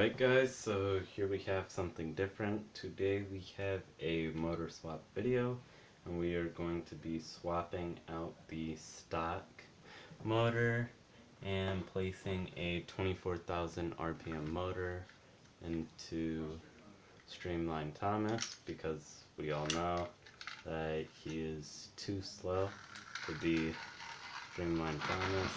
Alright guys, so here we have something different. Today we have a motor swap video, and we are going to be swapping out the stock motor and placing a 24,000 RPM motor into Streamlined Thomas, because we all know that he is too slow to be Streamlined Thomas.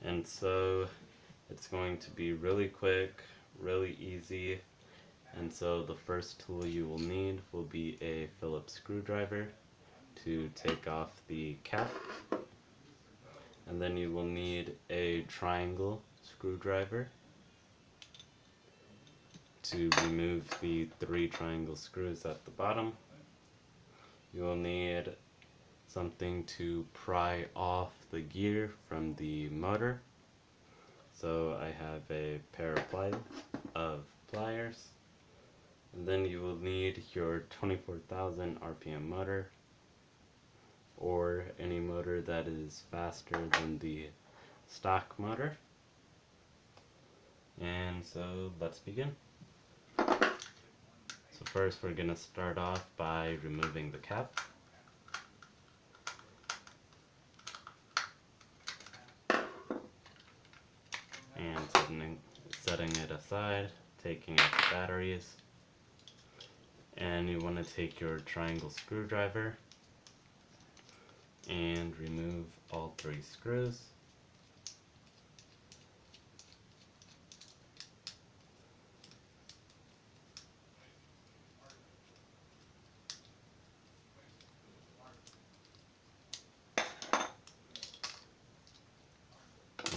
And so it's going to be really quick, really easy. And so the first tool you will need will be a Phillips screwdriver to take off the cap. And then you will need a triangle screwdriver to remove the 3 triangle screws at the bottom. You will need something to pry off the gear from the motor. So I have a pair of pliers. And then you will need your 24,000 RPM motor, or any motor that is faster than the stock motor. And so let's begin. So first we're going to start off by removing the cap. And setting it aside, taking out the batteries. And you want to take your triangle screwdriver and remove all 3 screws.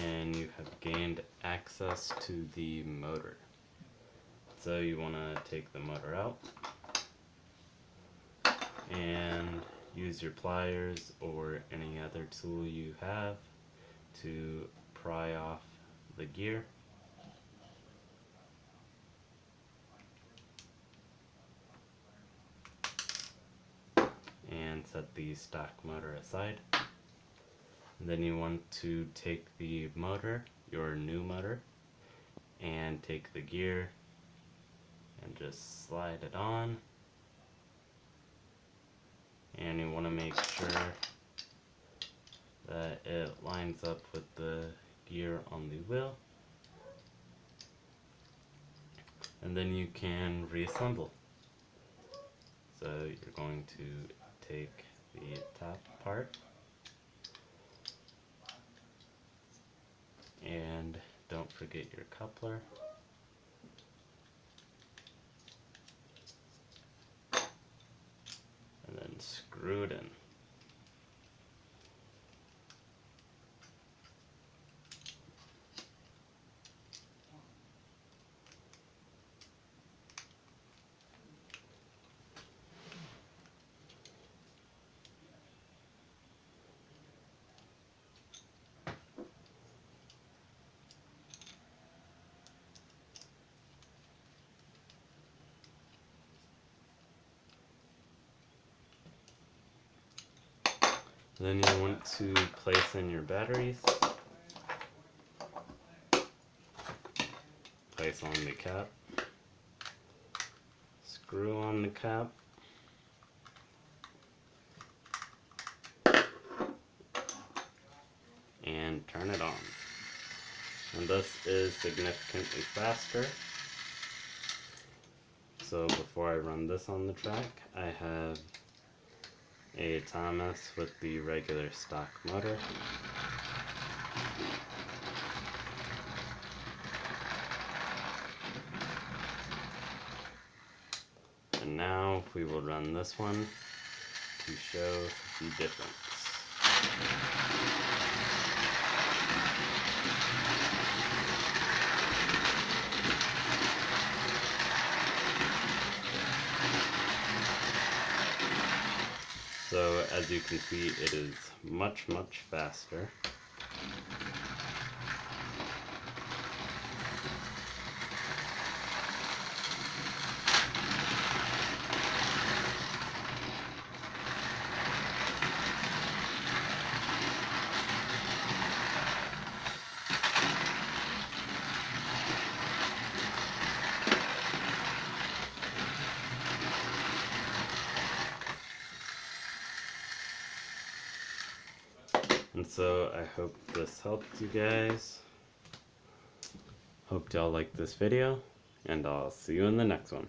And you have gained access to the motor. So you want to take the motor out and use your pliers or any other tool you have to pry off the gear. And set the stock motor aside. And then you want to take the motor, your new motor, and take the gear and just slide it on. And you want to make sure that it lines up with the gear on the wheel. And then you can reassemble. So you're going to take the top part, and don't forget your coupler. And then screw it in. Then you want to place in your batteries, place on the cap, screw on the cap, and turn it on. And this is significantly faster. So before I run this on the track, I have a Thomas with the regular stock motor. And now we will run this one to show the difference. So as you can see, it is much faster. And so I hope this helped you guys. Hope y'all like this video, and I'll see you in the next one.